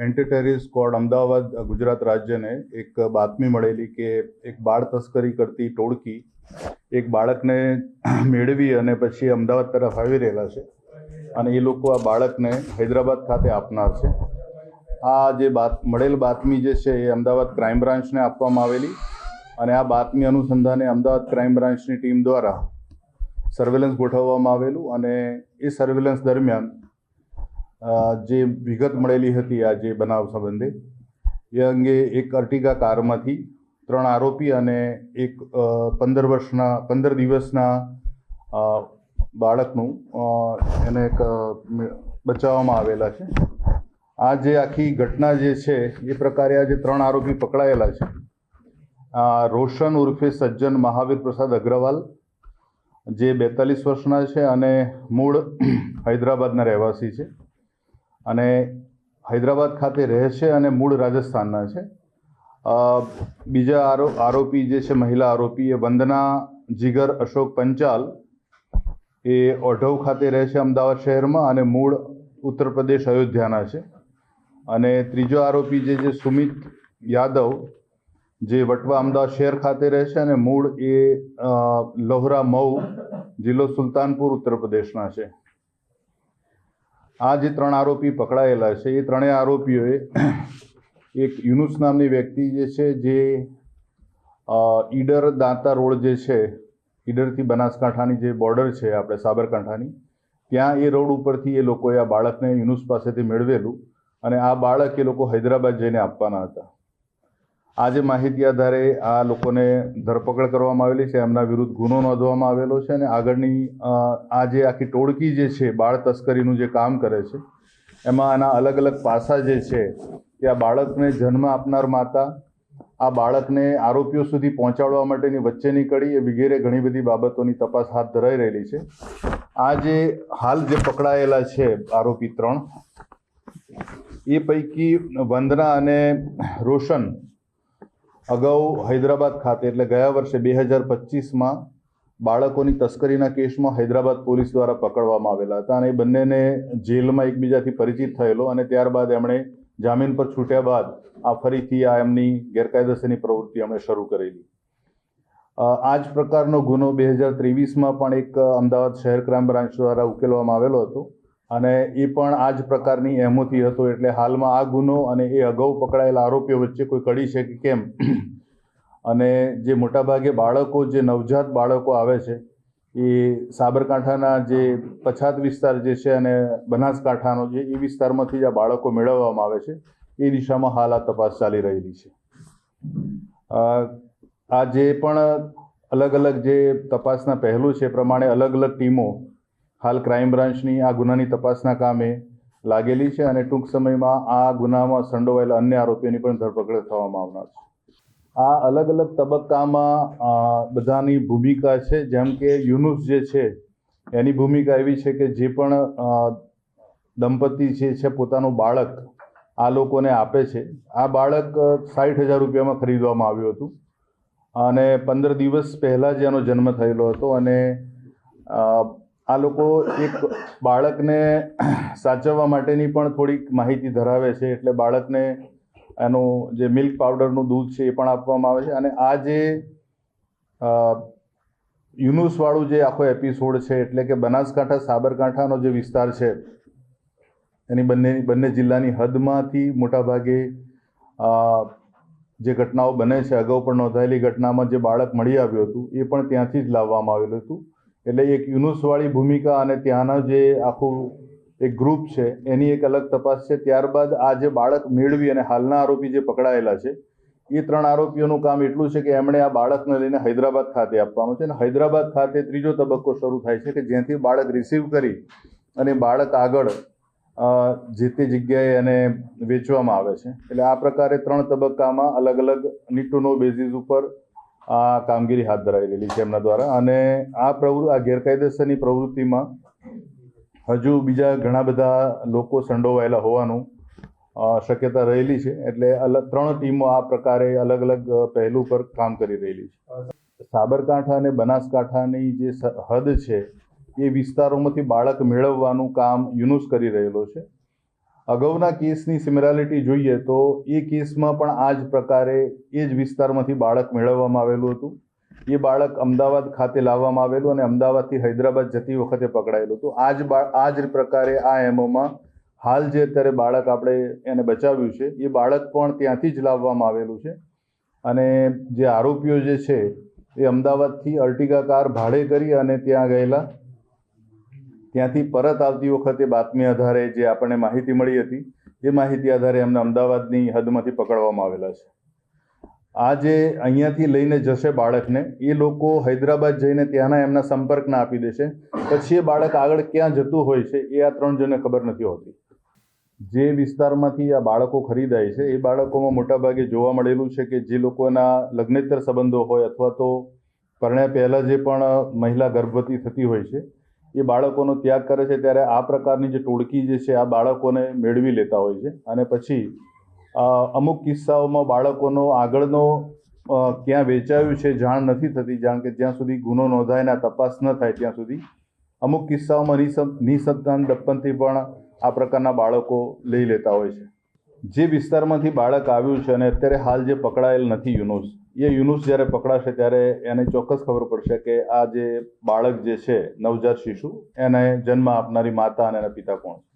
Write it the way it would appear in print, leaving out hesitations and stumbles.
Anti terrorist squad Ahmedabad Gujarat રાજ્યને એક બાતમી મળેલી કે એક બાળ તસ્કરી કરતી ટોળકી એક બાળકને મેળવી અને પછી અમદાવાદ તરફ આવી રહેલા છે અને એ લોકો આ બાળકને હૈદરાબાદ ખાતે આપનાર છે. આ જે મળેલ બાતમી જે છે એ અમદાવાદ ક્રાઇમ બ્રાન્ચને આપવામાં આવેલી અને આ બાતમી અનુસંધાને અમદાવાદ ક્રાઇમ બ્રાન્ચની ટીમ દ્વારા સર્વેલન્સ ગોઠવવામાં આવેલું અને એ સર્વેલન્સ દરમિયાન જે વિગત મળેલી હતી આ જે બનાવ સંબંધે એ અંગે એક અર્ટિગા કારમાંથી 3 આરોપી અને એક 15 દિવસના બાળકનું એને બચાવવામાં આવેલા છે. આ જે આખી ઘટના જે છે એ પ્રકારે આ જે 3 આરોપી પકડાયેલા છે, રોશન ઉર્ફે સજ્જન મહાવીર પ્રસાદ અગ્રવાલ, જે 42 વર્ષના છે અને મૂળ હૈદરાબાદના રહેવાસી છે અને હૈદરાબાદ ખાતે રહે છે અને મૂળ રાજસ્થાનના છે. બીજા આરોપી જે છે મહિલા આરોપી એ વંદના જીગર અશોક પંચાલ, એ ઓઢવ ખાતે રહે છે અમદાવાદ શહેરમાં અને મૂળ ઉત્તર પ્રદેશ અયોધ્યાના છે. અને ત્રીજો આરોપી જે છે સુમિત યાદવ, જે વટવા અમદાવાદ શહેર ખાતે રહે છે અને મૂળ એ લોહરા મઉ જિલ્લો સુલતાનપુર ઉત્તર પ્રદેશના છે. આ જે 3 આરોપી પકડાયેલા છે એ ત્રણેય આરોપીઓએ એક યુનુસ નામની વ્યક્તિ જે છે, જે ઈડર દાંતા રોડ જે છે, ઈડરથી બનાસકાંઠાની જે બોર્ડર છે આપણે સાબરકાંઠાની, ત્યાં એ રોડ ઉપરથી એ લોકોએ આ બાળકને યુનુસ પાસેથી મેળવેલું અને આ બાળક એ લોકો હૈદરાબાદ જઈને આપવાના હતા. આ જે માહિતી આધારે આ લોકોને ધરપકડ કરવામાં આવેલી છે, એમના વિરુદ્ધ ગુનો નોંધવામાં આવેલો છે અને આગળની આ જે આખી ટોળકી જે છે બાળ તસ્કરીનું જે કામ કરે છે એમાં આના અલગ અલગ પાસા જે છે કે આ બાળકને જન્મ આપનાર માતા, આ બાળકને આરોપીઓ સુધી પહોંચાડવા માટેની વચ્ચેની કડી, એ વગેરે ઘણી બધી બાબતોની તપાસ હાથ ધરાઈ રહેલી છે. આ જે હાલ જે પકડાયેલા છે આરોપી 3, એ પૈકી વંદના અને રોશન અગાઉ હૈદરાબાદ ખાતે એટલે ગયા વર્ષે 2025માં બાળકોની તસ્કરીના કેસમાં હૈદરાબાદ પોલીસ દ્વારા પકડવામાં આવેલા હતા અને એ બંનેને જેલમાં એકબીજાથી પરિચિત થયેલો અને ત્યારબાદ એમણે જામીન પર છૂટ્યા બાદ આ ફરીથી આ એમની ગેરકાયદેસરની પ્રવૃત્તિ એમણે શરૂ કરેલી. આ જ પ્રકારનો ગુનો 2023માં પણ એક અમદાવાદ શહેર ક્રાઇમ બ્રાન્ચ દ્વારા ઉકેલવામાં આવેલો હતો અને એ પણ આ જ પ્રકારની એમોથી હતો. એટલે હાલમાં આ ગુનો અને એ અગાઉ પકડાયેલા આરોપીઓ વચ્ચે કોઈ કડી છે કે કેમ, અને જે મોટાભાગે બાળકો, જે નવજાત બાળકો આવે છે એ સાબરકાંઠાના જે પછાત વિસ્તાર જે છે અને બનાસકાંઠાનો જે એ વિસ્તારમાંથી જ આ બાળકો મેળવવામાં આવે છે. એ દિશામાં હાલ આ તપાસ ચાલી રહેલી છે. આ જે પણ અલગ અલગ જે તપાસના પહેલું છે એ પ્રમાણે અલગ અલગ ટીમો હાલ ક્રાઇમ બ્રાન્ચની આ ગુનાની તપાસના કામે લાગેલી છે અને ટૂંક સમયમાં આ ગુનામાં સંડોવાયેલા અન્ય આરોપીઓની પણ ધરપકડ થવામાં આવનાર છે. આ અલગ અલગ તબક્કામાં બધાની ભૂમિકા છે. જેમ કે યુનુસ જે છે એની ભૂમિકા એવી છે કે જે પણ દંપતી જે છે પોતાનું બાળક આ લોકોને આપે છે, આ બાળક 60,000 રૂપિયામાં ખરીદવામાં આવ્યું હતું અને 15 દિવસ પહેલાં જ એનો જન્મ થયેલો હતો અને આ લોકો એક બાળકને સાચવવા માટેની પણ થોડીક માહિતી ધરાવે છે. એટલે બાળકને એનું જે મિલ્ક પાવડરનું દૂધ છે એ પણ આપવામાં આવે છે અને આ જે યુનુસવાળું જે આખો એપિસોડ છે, એટલે કે બનાસકાંઠા સાબરકાંઠાનો જે વિસ્તાર છે એની બંને જિલ્લાની હદમાંથી મોટાભાગે જે ઘટનાઓ બને છે, અગાઉ પણ નોંધાયેલી ઘટનામાં જે બાળક મળી આવ્યું હતું એ પણ ત્યાંથી જ લાવવામાં આવેલું હતું. એટલે એક યુનુસવાળી ભૂમિકા અને ત્યાંના જે આખું એક ગ્રુપ છે એની એક અલગ તપાસ છે. ત્યારબાદ આ જે બાળક મેળવી અને હાલના આરોપી જે પકડાયેલા છે એ 3 આરોપીઓનું કામ એટલું છે કે એમણે આ બાળકને લઈને હૈદરાબાદ ખાતે આપવાનું છે અને હૈદરાબાદ ખાતે ત્રીજો તબક્કો શરૂ થાય છે કે જ્યાંથી બાળક રિસીવ કરી અને બાળક આગળ જે તે જગ્યાએ એને વેચવામાં આવે છે. એટલે આ પ્રકારે 3 તબક્કામાં અલગ અલગ નીડ ટુ નો બેઝિસ ઉપર આ કામગીરી હાથ ધરાઈ રહેલી છે એમના દ્વારા. અને આ ગેરકાયદેસરની પ્રવૃત્તિમાં હજુ બીજા ઘણા બધા લોકો સંડોવાયેલા હોવાનું શક્યતા રહેલી છે. એટલે 3 ટીમો આ પ્રકારે અલગ અલગ પહેલું પર કામ કરી રહેલી છે. સાબરકાંઠા અને બનાસકાંઠાની જે હદ છે એ વિસ્તારોમાંથી બાળક મેળવવાનું કામ યુનુસ કરી રહેલો છે અગાઉના કેસની સિમિલારિટી જોઈએ તો એ કેસમાં પણ આ જ પ્રકારે એ જ વિસ્તારમાંથી બાળક મેળવવામાં આવેલું હતું. એ બાળક અમદાવાદ ખાતે લાવવામાં આવેલું અને અમદાવાદથી હૈદરાબાદ જતી વખતે પકડાયેલું હતું. આ જ પ્રકારે આ એમઓમાં હાલ જે અત્યારે બાળક આપણે એને બચાવ્યું છે એ બાળક પણ ત્યાંથી જ લાવવામાં આવેલું છે. અને જે આરોપીઓ જે છે એ અમદાવાદથી અર્ટિગા કાર ભાડે કરી અને ત્યાં ગયેલા. ત્યાંથી પરત આવતી વખતે બાતમી આધારે જે આપણને માહિતી મળી હતી એ માહિતી આધારે એમને અમદાવાદની હદમાંથી પકડવામાં આવેલા છે. આ જે અહીંયાથી લઈને જશે બાળકને એ લોકો હૈદરાબાદ જઈને ત્યાંના એમના સંપર્કના આપી દેશે. પછી એ બાળક આગળ ક્યાં જતું હોય છે એ આ 3 જણને ખબર નથી હોતી. જે વિસ્તારમાંથી આ બાળકો ખરીદાય છે એ બાળકોમાં મોટાભાગે જોવા મળેલું છે કે જે લોકોના લગ્નેતર સંબંધો હોય અથવા તો પરણ્યા પહેલાં જે પણ મહિલા ગર્ભવતી થતી હોય છે એ બાળકોનો ત્યાગ કરે છે ત્યારે આ પ્રકારની જે ટોળકી જે છે આ બાળકોને મેળવી લેતા હોય છે. અને પછી અમુક કિસ્સાઓમાં બાળકોનો આગળનો ક્યાં વેચાયું છે જાણ નથી થતી, જાણ કે જ્યાં સુધી ગુનો નોંધાય ને તપાસ ન થાય ત્યાં સુધી. અમુક કિસ્સાઓમાં નિસંતાન દંપતી પણ આ પ્રકારના બાળકો લઈ લેતા હોય છે. જે વિસ્તારમાંથી બાળક આવ્યું છે અને અત્યારે હાલ જે પકડાયેલ નથી યુનુસ, એ યુનુસ જ્યારે પકડાશે ત્યારે એને ચોક્કસ ખબર પડશે કે આ જે બાળક જે છે નવજાત શિશુ એને જન્મ આપનારી માતા અને એના પિતા કોણ છે.